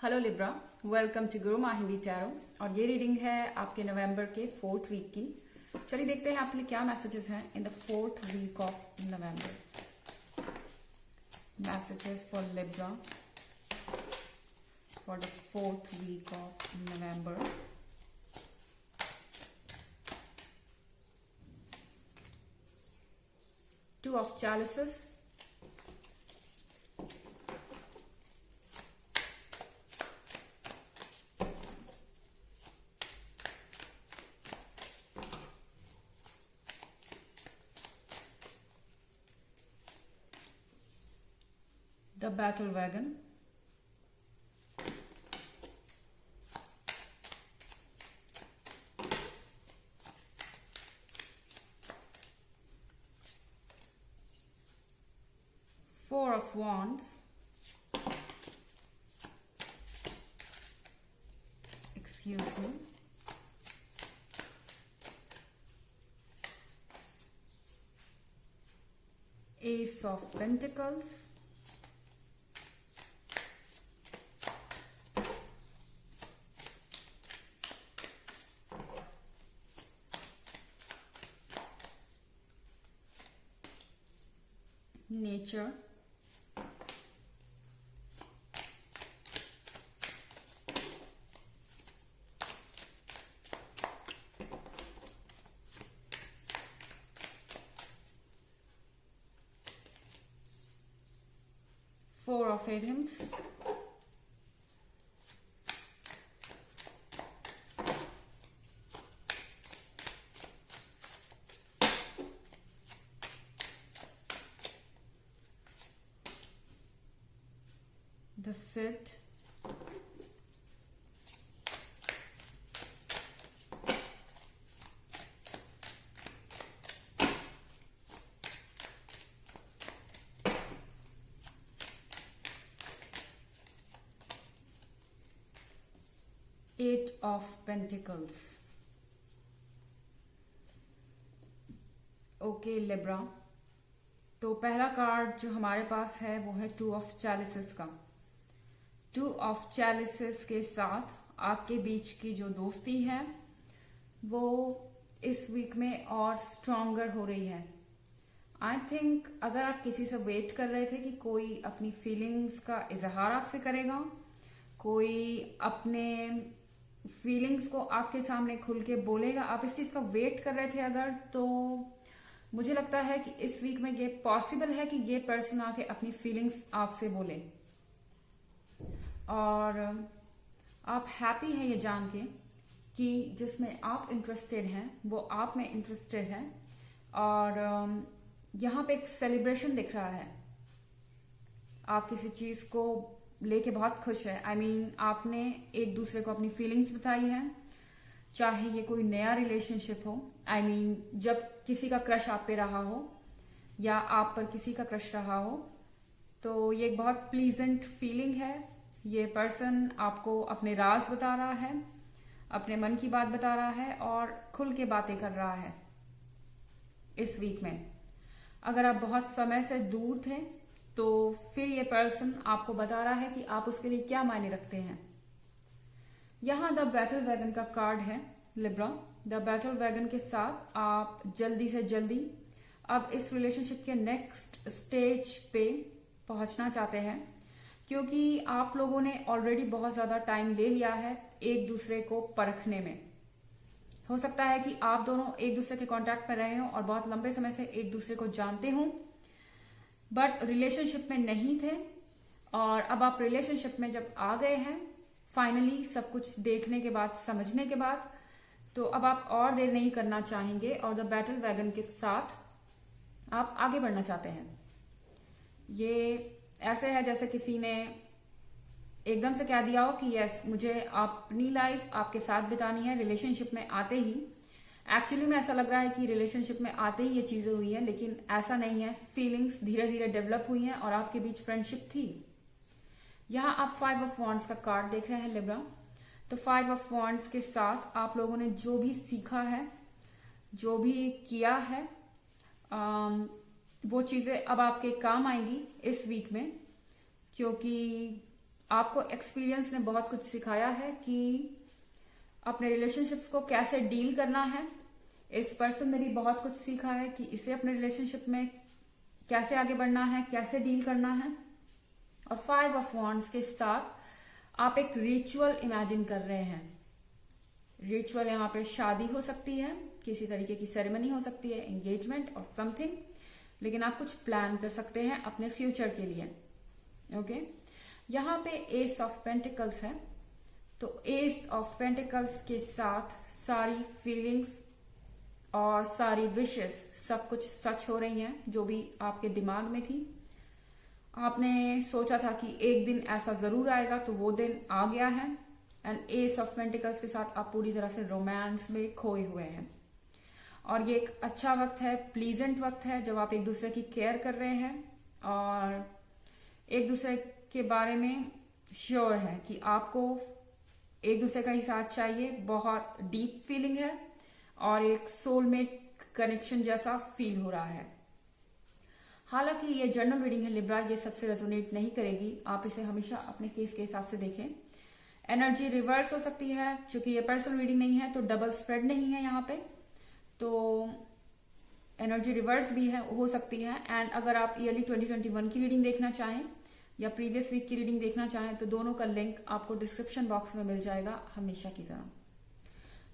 Hello Libra, welcome to Guru माहिवी tarot. और ये reading है आपके नवंबर के 4th वीक की। चलिए देखते हैं आपके लिए क्या मैसेजेस हैं in the 4th week of November. Messages for Libra for the 4th week of November. Two of Chalices, the Battle Wagon, Four of Wands, excuse me, Ace of Pentacles, Nature, Four of Hymns, the Sit, Eight of Pentacles। Okay Libra, तो पहला card जो हमारे पास है वो है two of चैलिसेस का। Two of चैलिसेस के साथ आपके बीच की जो दोस्ती है वो इस वीक में और स्ट्रॉन्गर हो रही है। आई थिंक अगर आप किसी से वेट कर रहे थे कि कोई अपनी फीलिंग्स का इजहार आपसे करेगा, कोई अपने फीलिंग्स को आपके सामने खुल के बोलेगा, आप इस चीज का वेट कर रहे थे अगर, तो मुझे लगता है कि इस वीक में ये पॉसिबल है कि ये पर्सन आके अपनी फीलिंग्स आपसे बोले। और आप हैप्पी हैं ये जान के कि जिसमें आप इंटरेस्टेड हैं वो आप में इंटरेस्टेड है। और यहाँ पे एक सेलिब्रेशन दिख रहा है। आप किसी चीज को लेके बहुत खुश है। आई मीन आपने एक दूसरे को अपनी फीलिंग्स बताई है, चाहे ये कोई नया रिलेशनशिप हो। आई मीन जब किसी का क्रश आप पे रहा हो या आप पर किसी का क्रश रहा हो, तो ये एक बहुत प्लीजेंट फीलिंग है। ये पर्सन आपको अपने राज बता रहा है, अपने मन की बात बता रहा है और खुल के बातें कर रहा है। इस वीक में अगर आप बहुत समय से दूर थे तो फिर ये पर्सन आपको बता रहा है कि आप उसके लिए क्या मायने रखते हैं। यहां द बैटल वैगन का कार्ड है लिब्रा। द बैटल वैगन के साथ आप जल्दी से जल्दी अब इस रिलेशनशिप के नेक्स्ट स्टेज पे पहुंचना चाहते हैं, क्योंकि आप लोगों ने ऑलरेडी बहुत ज्यादा टाइम ले लिया है एक दूसरे को परखने में। हो सकता है कि आप दोनों एक दूसरे के कांटेक्ट में रहे हों और बहुत लंबे समय से एक दूसरे को जानते हों, बट रिलेशनशिप में नहीं थे। और अब आप रिलेशनशिप में जब आ गए हैं फाइनली, सब कुछ देखने के बाद, समझने के बाद, तो अब आप और देर नहीं करना चाहेंगे और द बैटल वैगन के साथ आप आगे बढ़ना चाहते हैं। ये ऐसे है जैसे किसी ने एकदम से कह दिया हो कि यस, मुझे अपनी लाइफ आपके साथ बितानी है। रिलेशनशिप में आते ही एक्चुअली में ऐसा लग रहा है कि रिलेशनशिप में आते ही ये चीजें हुई हैं, लेकिन ऐसा नहीं है। फीलिंग्स धीरे धीरे डेवलप हुई हैं और आपके बीच फ्रेंडशिप थी। यहां आप 5 ऑफ वॉन्ड्स का कार्ड देख रहे हैं लिब्रा। तो 5 ऑफ वॉन्ड्स के साथ आप लोगों ने जो भी सीखा है, जो भी किया है, वो चीजें अब आपके काम आएंगी इस वीक में, क्योंकि आपको एक्सपीरियंस ने बहुत कुछ सिखाया है कि अपने रिलेशनशिप्स को कैसे डील करना है। इस पर्सन ने भी बहुत कुछ सीखा है कि इसे अपने रिलेशनशिप में कैसे आगे बढ़ना है, कैसे डील करना है। और 5 ऑफ वॉन्ड्स के साथ आप एक रिचुअल इमेजिन कर रहे हैं। रिचुअल यहाँ पे शादी हो सकती है, किसी तरीके की सेरेमनी हो सकती है, एंगेजमेंट और समथिंग, लेकिन आप कुछ प्लान कर सकते हैं अपने फ्यूचर के लिए। ओके, यहाँ पे एस ऑफ पेंटिकल्स है, तो एस ऑफ पेंटिकल्स के साथ सारी फीलिंग्स और सारी विशेस सब कुछ सच हो रही हैं, जो भी आपके दिमाग में थी। आपने सोचा था कि एक दिन ऐसा जरूर आएगा, तो वो दिन आ गया है। एंड एस ऑफ पेंटिकल्स के साथ आप पूरी तरह से रोमांस में खोए हुए हैं। और ये एक अच्छा वक्त है, प्लीजेंट वक्त है, जब आप एक दूसरे की केयर कर रहे हैं और एक दूसरे के बारे में श्योर है कि आपको एक दूसरे का ही साथ चाहिए। बहुत डीप फीलिंग है और एक सोलमेट कनेक्शन जैसा फील हो रहा है। हालांकि ये जनरल रीडिंग है लिब्रा, ये सबसे रेजोनेट नहीं करेगी। आप इसे हमेशा अपने केस के हिसाब से देखें। एनर्जी रिवर्स हो सकती है, क्योंकि ये पर्सनल रीडिंग नहीं है तो डबल स्प्रेड नहीं है यहाँ पे, तो एनर्जी रिवर्स भी है, हो सकती है। एंड अगर आप ईयरली 2021 की रीडिंग देखना चाहें या प्रीवियस वीक की रीडिंग देखना चाहें तो दोनों का लिंक आपको डिस्क्रिप्शन बॉक्स में मिल जाएगा, हमेशा की तरह।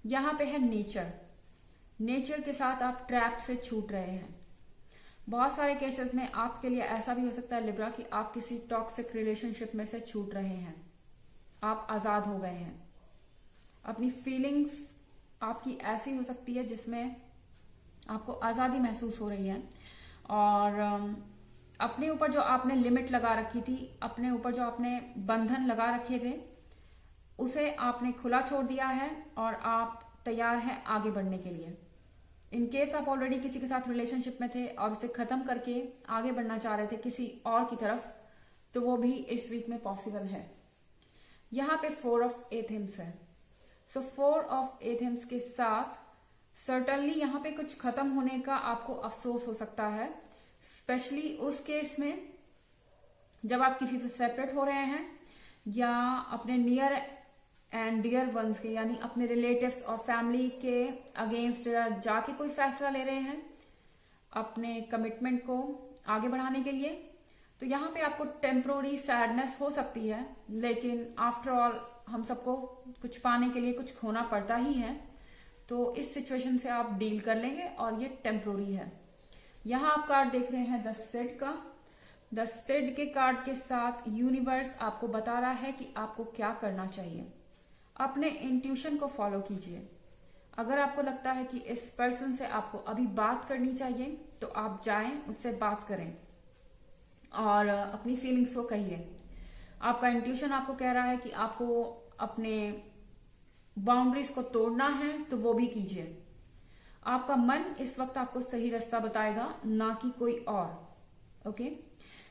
यहाँ पे है नेचर। नेचर के साथ आप ट्रैप से छूट रहे हैं। बहुत सारे केसेस में आपके लिए ऐसा भी हो सकता है लिब्रा कि आप किसी टॉक्सिक रिलेशनशिप में से छूट रहे हैं, आप आजाद हो गए हैं। अपनी फीलिंग्स आपकी ऐसी हो सकती है जिसमें आपको आजादी महसूस हो रही है, और अपने ऊपर जो आपने लिमिट लगा रखी थी, अपने ऊपर जो आपने बंधन लगा रखे थे, उसे आपने खुला छोड़ दिया है और आप तैयार हैं आगे बढ़ने के लिए। इन केस आप ऑलरेडी किसी के साथ रिलेशनशिप में थे और उसे खत्म करके आगे बढ़ना चाह रहे थे किसी और की तरफ, तो वो भी इस वीक में पॉसिबल है। यहाँ पे 4 ऑफ एथेम्स है, सो 4 ऑफ एथेम्स के साथ सर्टनली यहाँ पे कुछ खत्म होने का आपको अफसोस हो सकता है, स्पेशली उस केस में जब आप किसी से सेपरेट हो रहे हैं या अपने नियर एंड डियर वंस के, यानी अपने रिलेटिव्स और फैमिली के अगेंस्ट जाके कोई फैसला ले रहे हैं अपने कमिटमेंट को आगे बढ़ाने के लिए। तो यहाँ पे आपको टेम्पोररी सैडनेस हो सकती है, लेकिन आफ्टर ऑल हम सबको कुछ पाने के लिए कुछ खोना पड़ता ही है, तो इस सिचुएशन से आप डील कर लेंगे और ये टेम्पोररी है। यहाँ आप कार्ड देख रहे हैं द सेड का। द सेड के कार्ड के साथ यूनिवर्स आपको बता रहा है कि आपको क्या करना चाहिए। अपने इंट्यूशन को फॉलो कीजिए। अगर आपको लगता है कि इस पर्सन से आपको अभी बात करनी चाहिए तो आप जाएं, उससे बात करें और अपनी फीलिंग्स को कहिए। आपका इंट्यूशन आपको कह रहा है कि आपको अपने बाउंड्रीज को तोड़ना है तो वो भी कीजिए। आपका मन इस वक्त आपको सही रास्ता बताएगा, ना कि कोई और। ओके,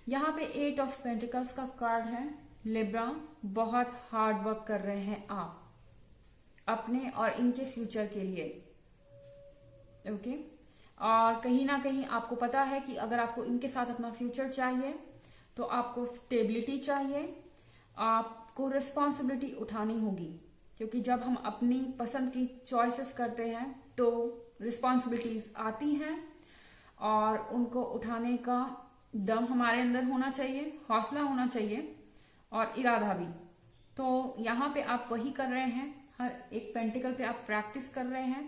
यहाँ पे 8 ऑफ पेंटिकल्स का कार्ड है। लिब्रा, बहुत हार्ड वर्क कर रहे हैं आप अपने और इनके फ्यूचर के लिए। ओके, और कहीं ना कहीं आपको पता है कि अगर आपको इनके साथ अपना फ्यूचर चाहिए तो आपको स्टेबिलिटी चाहिए, आपको रिस्पॉन्सिबिलिटी उठानी होगी, क्योंकि जब हम अपनी पसंद की चॉइसेस करते हैं तो रिस्पॉन्सिबिलिटीज आती हैं और उनको उठाने का दम हमारे अंदर होना चाहिए, हौसला होना चाहिए और इरादा भी। तो यहाँ पे आप वही कर रहे हैं, हर एक पेंटिकल पे आप प्रैक्टिस कर रहे हैं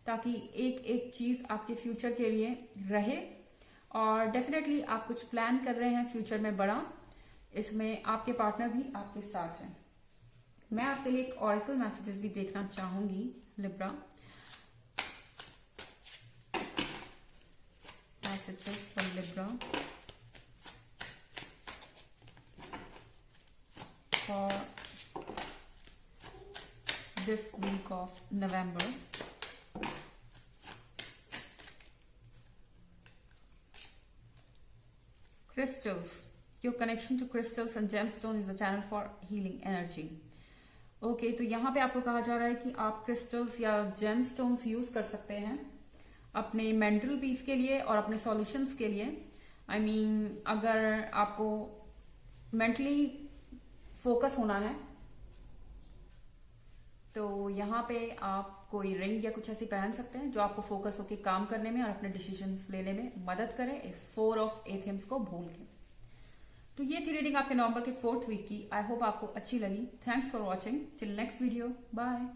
ताकि एक एक चीज आपके फ्यूचर के लिए रहे। और डेफिनेटली आप कुछ प्लान कर रहे हैं फ्यूचर में बड़ा, इसमें आपके पार्टनर भी आपके साथ हैं। मैं आपके लिए एक ऑरेकल मैसेजेस भी देखना चाहूंगी Libra. Messages for Libra for this week of November. Crystals. Your connection to crystals and gemstone is a channel for healing energy. Okay, तो यहाँ पे आपको कहा जा रहा है कि आप क्रिस्टल्स या जेमस्टोन्स यूज कर सकते हैं अपने मेंटल पीस के लिए और अपने सॉल्यूशंस के लिए। I mean, अगर आपको मेंटली फोकस होना है। तो यहाँ पे आप कोई रिंग या कुछ ऐसी पहन सकते हैं जो आपको फोकस होकर काम करने में और अपने डिसीजंस लेने में मदद करे इस 4 ऑफ एथेम्स को भूल के। तो ये थी रीडिंग आपके नवंबर के 4th वीक की। आई होप आपको अच्छी लगी। Thanks for watching. Till next video, bye.